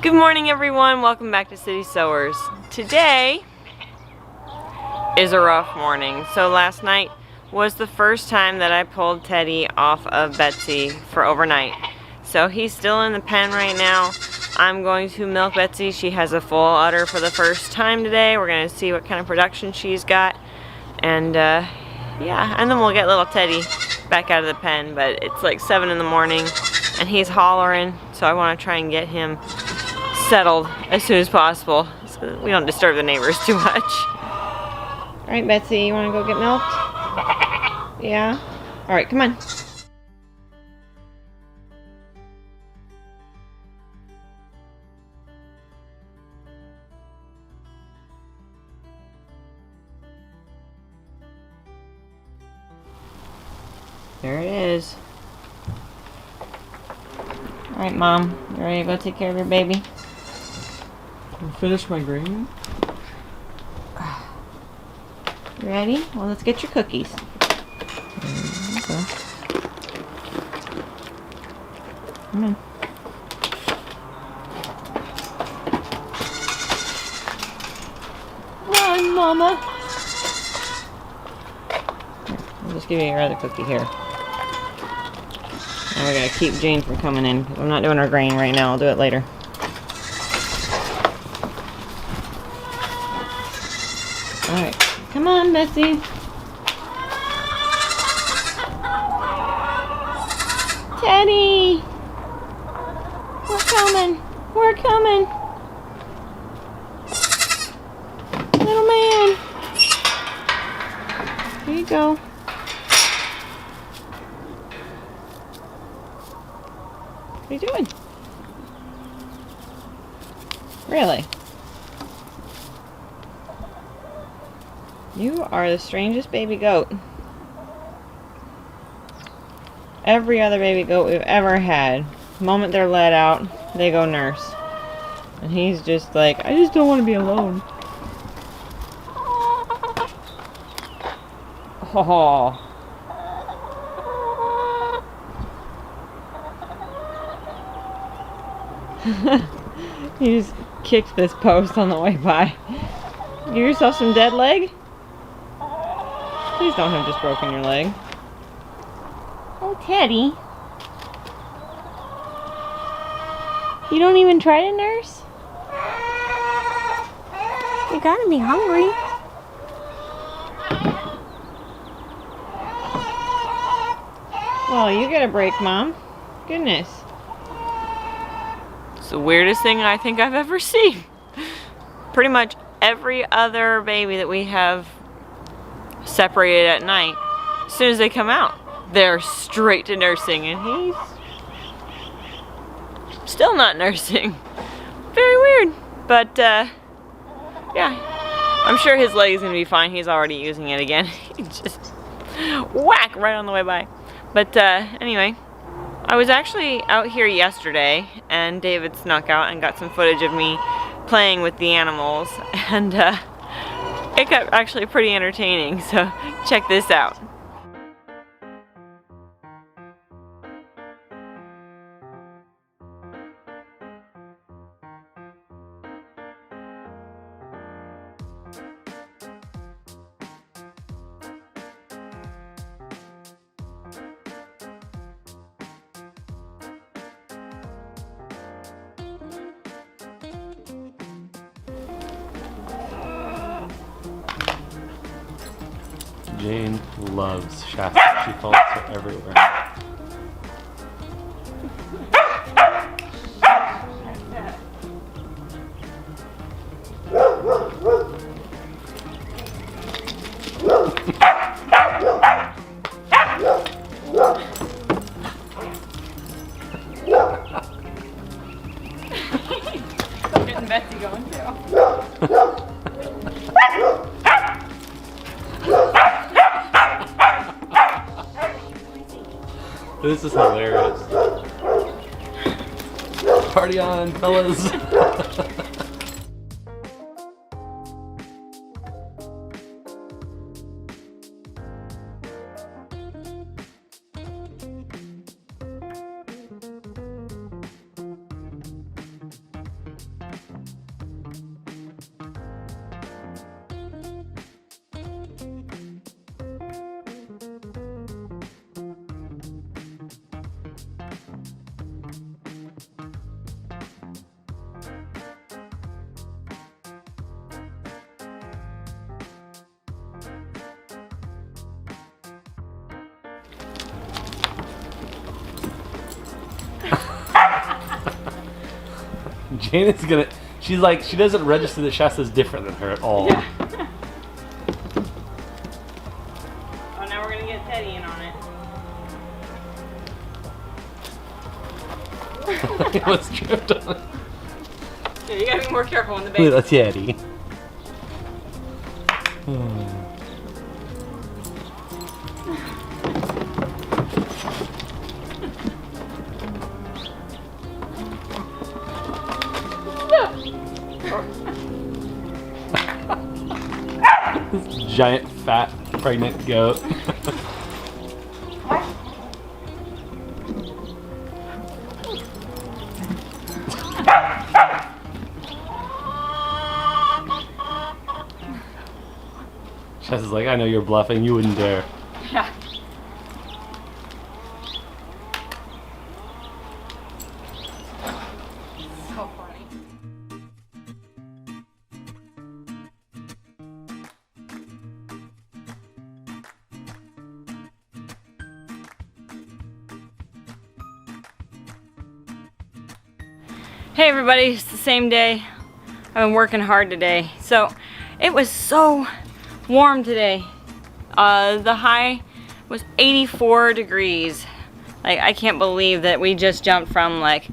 Good morning, everyone. Welcome back to City Sewers. Today is a rough morning. So last night was the first time that I pulled Teddy off of Betsy for overnight. So he's still in the pen right now. I'm going to milk Betsy. She has a full udder for the first time today. We're going to see what kind of production she's got. And yeah, and then we'll get little Teddy back out of the pen. But it's like 7 in the morning and he's hollering. So I want to try and get him settled as soon as possible so we don't disturb the neighbors too much. Alright, Betsy, you want to go get milked? Yeah? Alright, come on. There it is. Alright, Mom, you ready to go take care of your baby? Finish my grain. You ready? Well, let's get your cookies. Okay. Come on. Run, Mama. Here, I'll just give you your other cookie here. And we're gonna keep Jane from coming in because I'm not doing her grain right now. I'll do it later. Alright, come on, Betsy. Teddy! We're coming. We're coming. Little man. Here you go. What are you doing? Really? You are the strangest baby goat. Every other baby goat we've ever had, the moment they're let out, they go nurse. And he's just like, I just don't want to be alone. Oh. You just kicked this post on the way by. Give yourself some dead leg? Please don't have just broken your leg. Oh, Teddy. You don't even try to nurse? You gotta be hungry. Well, you get a break, Mom. Goodness. It's the weirdest thing I think I've ever seen. Pretty much every other baby that we have separated at night, as soon as they come out, they're straight to nursing, and he's still not nursing. Very weird, but yeah, I'm sure his leg is gonna be fine. He's already using it again. He just whack right on the way by. But anyway, I was actually out here yesterday, and David snuck out and got some footage of me playing with the animals, and it got actually pretty entertaining, so check this out. Jane loves Shasta. She follows her everywhere. Still getting Betsy going too. This is hilarious. Party on, fellas. Jane is gonna. She's like, she doesn't register that Shasta's different than her at all. Yeah. Oh, now we're gonna get Teddy in on it. What's tripped on? Yeah, you gotta be more careful in the Look base. at Teddy. This giant, fat, pregnant goat. Chess is like, I know you're bluffing. You wouldn't dare. Yeah. So funny. Hey everybody, it's the same day. I've been working hard today. So it was so warm today. The high was 84 degrees. Like, I can't believe that we just jumped from like,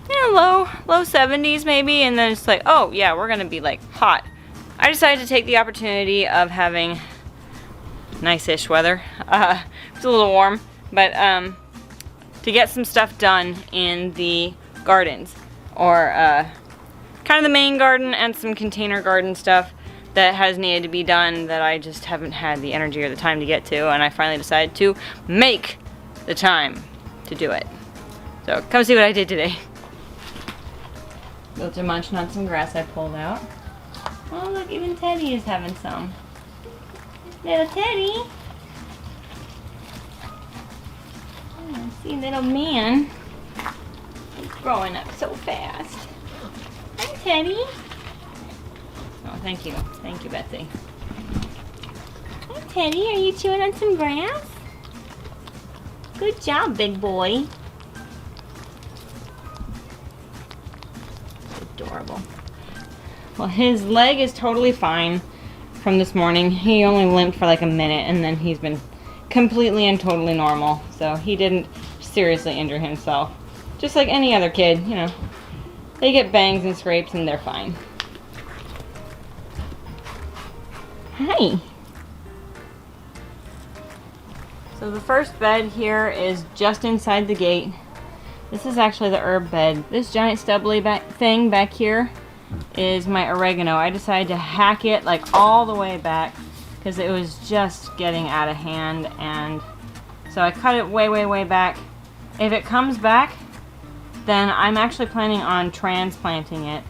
you know, low 70s maybe, and then it's like, oh yeah, we're gonna be like hot. I decided to take the opportunity of having nice-ish weather. It's a little warm, but to get some stuff done in the gardens, or kind of the main garden and some container garden stuff that has needed to be done that I just haven't had the energy or the time to get to, and I finally decided to make the time to do it. So come see what I did today. Built a munching on some grass I pulled out. Oh look, even Teddy is having some. Little Teddy. Oh, see, little man. He's growing up so fast. Hi, Teddy. Oh, thank you. Thank you, Betsy. Hi, Teddy. Are you chewing on some grass? Good job, big boy. Adorable. Well, his leg is totally fine from this morning. He only limped for like a minute, and then he's been completely and totally normal. So he didn't seriously injure himself. Just like any other kid, you know. They get bangs and scrapes and they're fine. Hi. So the first bed here is just inside the gate. This is actually the herb bed. This giant stubbly thing back here is my oregano. I decided to hack it like all the way back because it was just getting out of hand, and so I cut it way back. If it comes back, then I'm actually planning on transplanting it.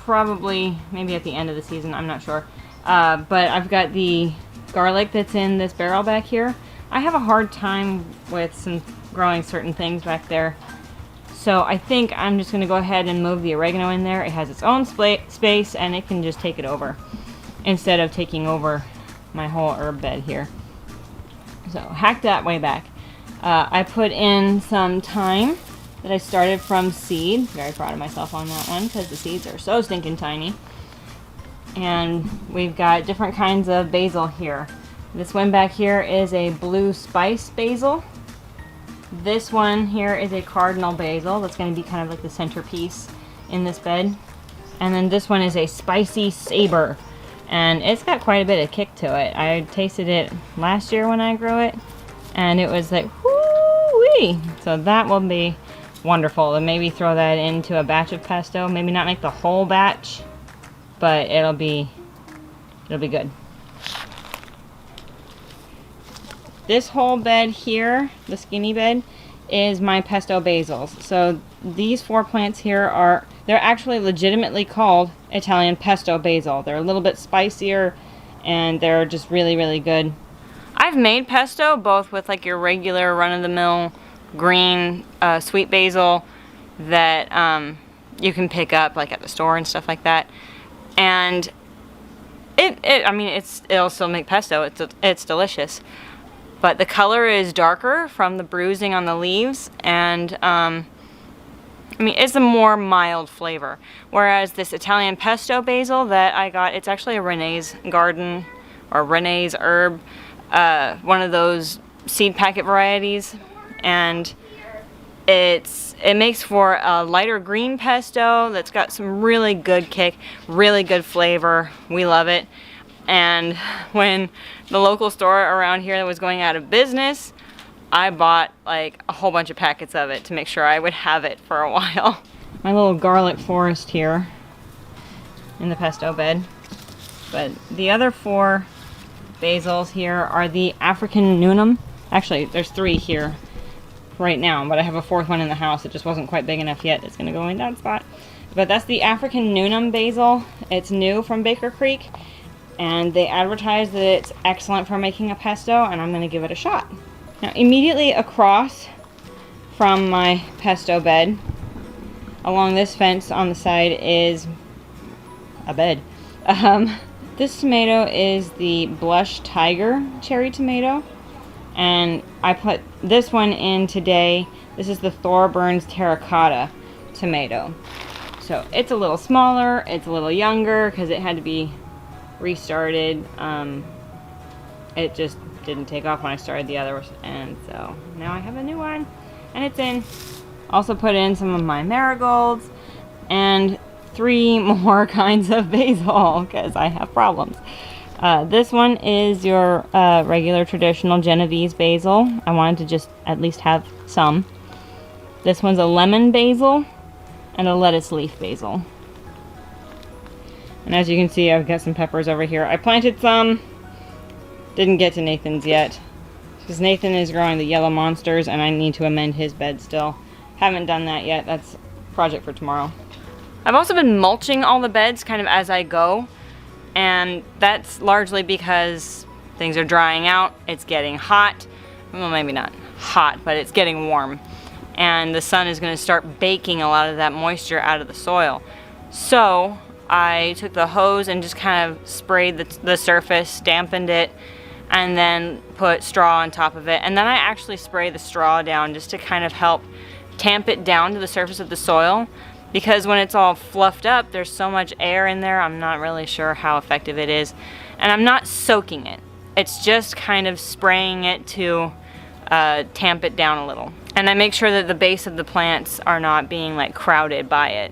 Probably maybe at the end of the season, I'm not sure. But I've got the garlic that's in this barrel back here. I have a hard time with growing certain things back there. So I think I'm just going to go ahead and move the oregano in there. It has its own space, and it can just take it over instead of taking over my whole herb bed here. So hack that way back. I put in some thyme that I started from seed. Very proud of myself on that one because the seeds are so stinking tiny. And we've got different kinds of basil here. This one back here is a blue spice basil. This one here is a cardinal basil. That's going to be kind of like the centerpiece in this bed. And then this one is a spicy saber. And it's got quite a bit of kick to it. I tasted it last year when I grew it, and it was like, whoo-wee! So that will be wonderful. And maybe throw that into a batch of pesto. Maybe not make the whole batch, but it'll be good. This whole bed here, the skinny bed, is my pesto basils. So these 4 plants here they're actually legitimately called Italian pesto basil. They're a little bit spicier, and they're just really good. I've made pesto both with like your regular run-of-the-mill green sweet basil that you can pick up like at the store and stuff like that. And it'll still make pesto. It's delicious. But the color is darker from the bruising on the leaves, and I mean, it's a more mild flavor. Whereas this Italian pesto basil that I got, it's actually a Renee's garden or Renee's herb, one of those seed packet varieties, and it makes for a lighter green pesto that's got some really good kick, really good flavor. We love it. And when the local store around here was going out of business, I bought like a whole bunch of packets of it to make sure I would have it for a while. My little garlic forest here in the pesto bed. But the other 4 basils here are the African Nunum. Actually, there's 3 here right now, but I have a 4th one in the house. It just wasn't quite big enough yet. It's gonna go in that spot. But that's the African Nunum basil. It's new from Baker Creek, and they advertise that it's excellent for making a pesto, and I'm gonna give it a shot. Now, immediately across from my pesto bed, along this fence on the side, is a bed. This tomato is the Blush Tiger cherry tomato, and I put this one in today. This is the Thorburns Terracotta tomato. So it's a little smaller, it's a little younger because it had to be restarted. It just didn't take off when I started the others, and so now I have a new one, and it's in. Also put in some of my marigolds and 3 more kinds of basil because I have problems. This one is your regular traditional Genovese basil. I wanted to just at least have some. This one's a lemon basil and a lettuce leaf basil. And as you can see, I've got some peppers over here. I planted some. Didn't get to Nathan's yet because Nathan is growing the yellow monsters and I need to amend his bed still. Haven't done that yet. That's a project for tomorrow. I've also been mulching all the beds kind of as I go, and that's largely because things are drying out. It's getting hot. Well, maybe not hot, but it's getting warm, and the sun is going to start baking a lot of that moisture out of the soil. So I took the hose and just kind of sprayed the surface, dampened it, and then put straw on top of it. And then I actually spray the straw down just to kind of help tamp it down to the surface of the soil, because when it's all fluffed up, there's so much air in there, I'm not really sure how effective it is. And I'm not soaking it. It's just kind of spraying it to tamp it down a little. And I make sure that the base of the plants are not being like crowded by it.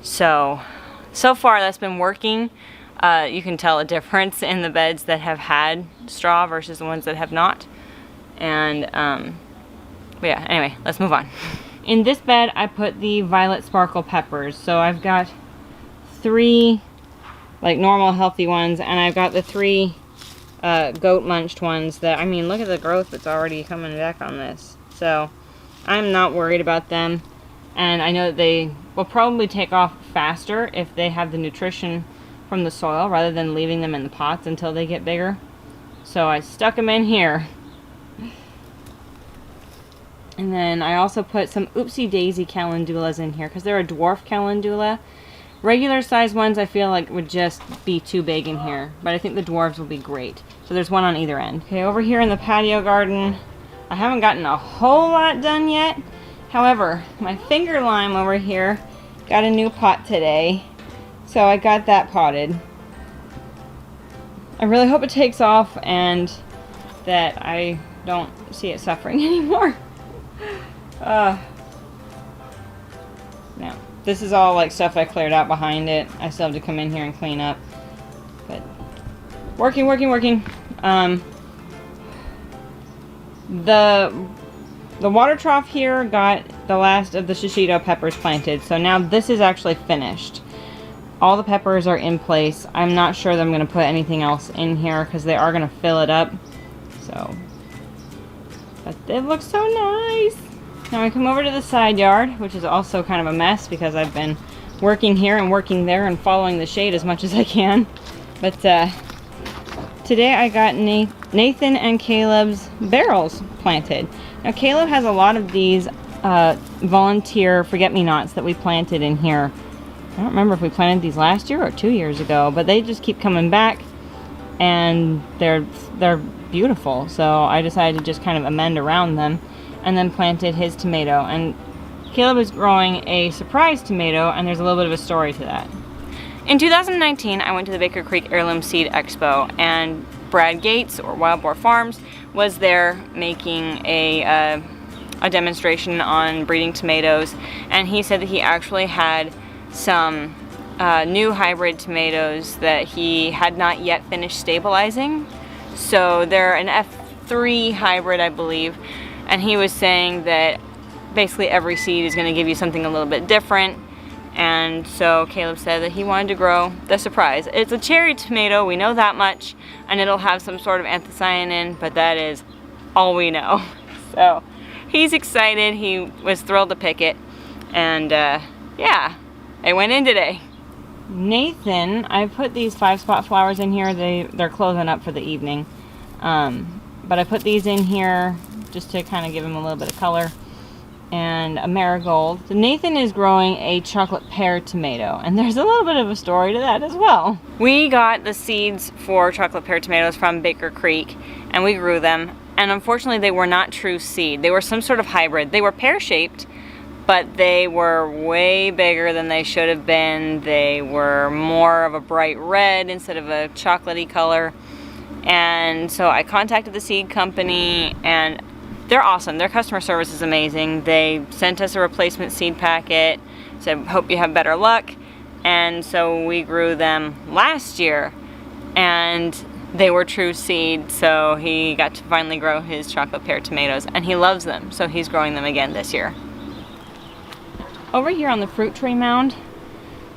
So far that's been working. You can tell a difference in the beds that have had straw versus the ones that have not. And but yeah, anyway, let's move on. In this bed, I put the violet sparkle peppers. So I've got 3 like normal healthy ones, and I've got the 3 goat munched ones that, I mean, look at the growth that's already coming back on this. So I'm not worried about them, and I know that they will probably take off faster if they have the nutrition from the soil rather than leaving them in the pots until they get bigger. So I stuck them in here. And then I also put some Oopsie Daisy calendulas in here because they're a dwarf calendula. Regular size ones I feel like would just be too big in here, but I think the dwarves will be great. So there's one on either end. Okay, over here in the patio garden, I haven't gotten a whole lot done yet. However, my finger lime over here got a new pot today, so I got that potted. I really hope it takes off and that I don't see it suffering anymore. Now, this is all like stuff I cleared out behind it. I still have to come in here and clean up. But working. The water trough here got the last of the shishito peppers planted. So now this is actually finished. All the peppers are in place. I'm not sure that I'm going to put anything else in here because they are going to fill it up. So, but they look so nice. Now I come over to the side yard, which is also kind of a mess because I've been working here and working there and following the shade as much as I can. But today I got Nathan and Caleb's barrels planted. Now Caleb has a lot of these volunteer forget-me-nots that we planted in here. I don't remember if we planted these last year or 2 years ago, but they just keep coming back and they're beautiful. So I decided to just kind of amend around them and then planted his tomato. And Caleb is growing a surprise tomato, and there's a little bit of a story to that. In 2019, I went to the Baker Creek Heirloom Seed Expo, and Brad Gates, or Wild Boar Farms, was there making a demonstration on breeding tomatoes, and he said that he actually had some new hybrid tomatoes that he had not yet finished stabilizing. So they're an F3 hybrid, I believe, and he was saying that basically every seed is going to give you something a little bit different. And so Caleb said that he wanted to grow the surprise. It's a cherry tomato, we know that much, and it'll have some sort of anthocyanin, but that is all we know. So he's excited, he was thrilled to pick it, and yeah, it went in today. Nathan, I put these 5-spot flowers in here. They're closing up for the evening, but I put these in here just to kind of give them a little bit of color. And a marigold. So Nathan is growing a chocolate pear tomato, and there's a little bit of a story to that as well. We got the seeds for chocolate pear tomatoes from Baker Creek, and we grew them, and unfortunately they were not true seed. They were some sort of hybrid. They were pear-shaped, but they were way bigger than they should have been. They were more of a bright red instead of a chocolatey color. And so I contacted the seed company, and they're awesome. Their customer service is amazing. They sent us a replacement seed packet, said, hope you have better luck. And so we grew them last year, and they were true seed, so he got to finally grow his chocolate pear tomatoes, and he loves them, so he's growing them again this year. Over here on the fruit tree mound,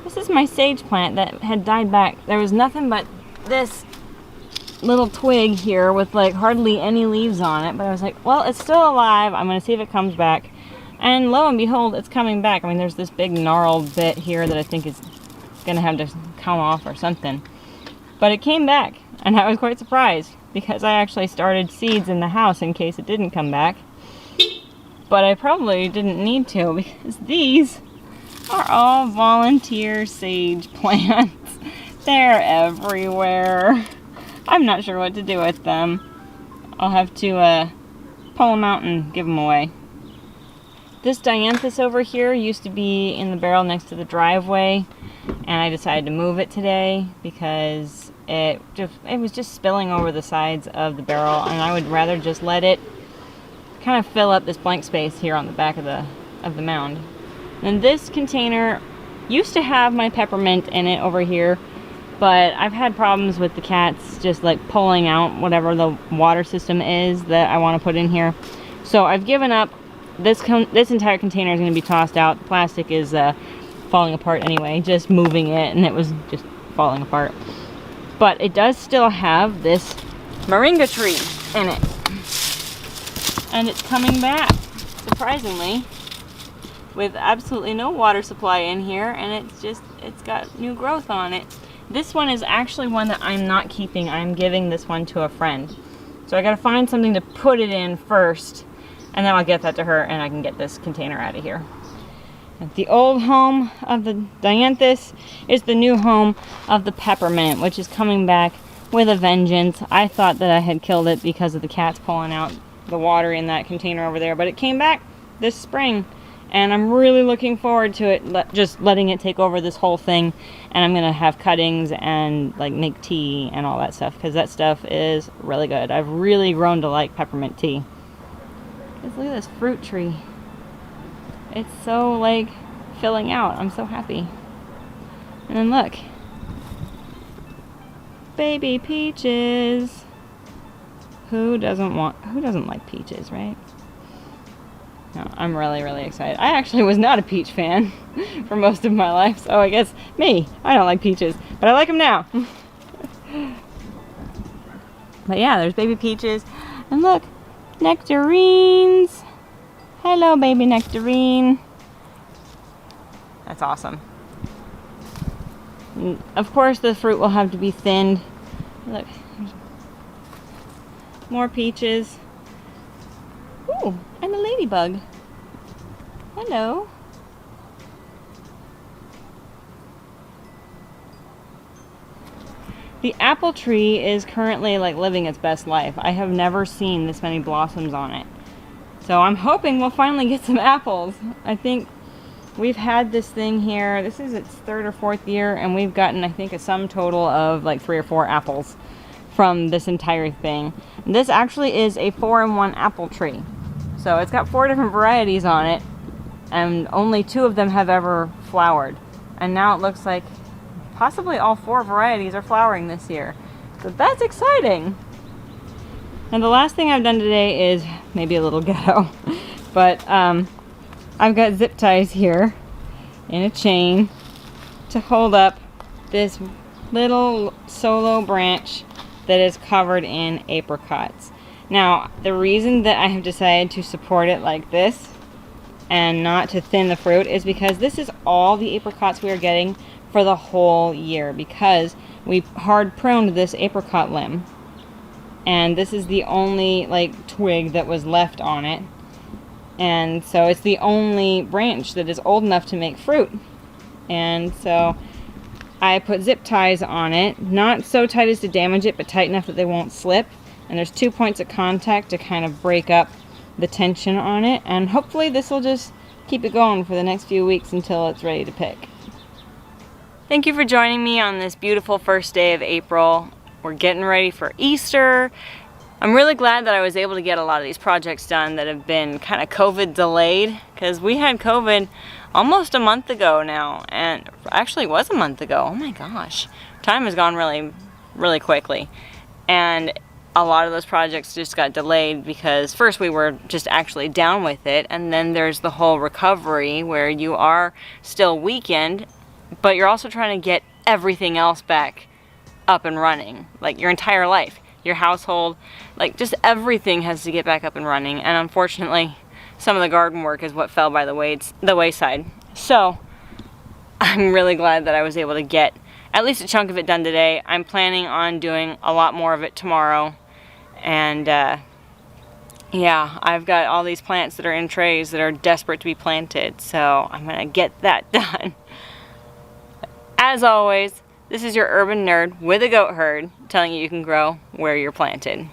this is my sage plant that had died back. There was nothing but this little twig here with like hardly any leaves on it, but I was like, well, it's still alive, I'm gonna see if it comes back. And lo and behold, it's coming back. I mean, there's this big gnarled bit here that I think is gonna have to come off or something, but it came back, and I was quite surprised because I actually started seeds in the house in case it didn't come back, but I probably didn't need to because these are all volunteer sage plants. They're everywhere. I'm not sure what to do with them. I'll have to pull them out and give them away. This dianthus over here used to be in the barrel next to the driveway, and I decided to move it today because it was just spilling over the sides of the barrel, and I would rather just let it kind of fill up this blank space here on the back of the mound. And this container used to have my peppermint in it over here, but I've had problems with the cats just like pulling out whatever the water system is that I want to put in here. So I've given up. This entire container is going to be tossed out. The plastic is falling apart anyway, just moving it, and it was just falling apart. But it does still have this moringa tree in it. And it's coming back, surprisingly, with absolutely no water supply in here, and it's got new growth on it. This one is actually one that I'm not keeping. I'm giving this one to a friend. So I gotta find something to put it in first, and then I'll get that to her and I can get this container out of here. The old home of the dianthus is the new home of the peppermint, which is coming back with a vengeance. I thought that I had killed it because of the cats pulling out the water in that container over there, but it came back this spring. And I'm really looking forward to it, just letting it take over this whole thing. And I'm going to have cuttings and like make tea and all that stuff, because that stuff is really good. I've really grown to like peppermint tea. Just look at this fruit tree. It's so like filling out. I'm so happy. And then look. Baby peaches. Who doesn't like peaches, right? No, I'm really, really excited. I actually was not a peach fan for most of my life, so I guess me. I don't like peaches, but I like them now. But yeah, there's baby peaches. And look, nectarines. Hello, baby nectarine. That's awesome. And of course, the fruit will have to be thinned. Look, more peaches. Ooh, and a ladybug. Hello. The apple tree is currently like living its best life. I have never seen this many blossoms on it. So I'm hoping we'll finally get some apples. I think we've had this thing here, this is its 3rd or 4th year, and we've gotten, I think, a sum total of like 3 or 4 apples from this entire thing. And this actually is a 4-in-1 apple tree. So it's got 4 different varieties on it, and only 2 of them have ever flowered. And now it looks like possibly all 4 varieties are flowering this year. So that's exciting! And the last thing I've done today is maybe a little ghetto, but I've got zip ties here in a chain to hold up this little solo branch that is covered in apricots. Now, the reason that I have decided to support it like this and not to thin the fruit is because this is all the apricots we are getting for the whole year, because we hard pruned this apricot limb. And this is the only like twig that was left on it. And so it's the only branch that is old enough to make fruit. And so I put zip ties on it, not so tight as to damage it, but tight enough that they won't slip. And there's 2 points of contact to kind of break up the tension on it. And hopefully this will just keep it going for the next few weeks until it's ready to pick. Thank you for joining me on this beautiful first day of April. We're getting ready for Easter. I'm really glad that I was able to get a lot of these projects done that have been kind of COVID delayed, because we had COVID almost a month ago now, and actually it was a month ago. Oh my gosh, time has gone really quickly. And a lot of those projects just got delayed because first we were just actually down with it, and then there's the whole recovery where you are still weakened, but you're also trying to get everything else back up and running, like your entire life, your household, like just everything has to get back up and running. And unfortunately some of the garden work is what fell by the wayside. So I'm really glad that I was able to get at least a chunk of it done today. I'm planning on doing a lot more of it tomorrow. And yeah, I've got all these plants that are in trays that are desperate to be planted, so I'm gonna get that done. As always, this is your urban nerd with a goat herd telling you you can grow where you're planted.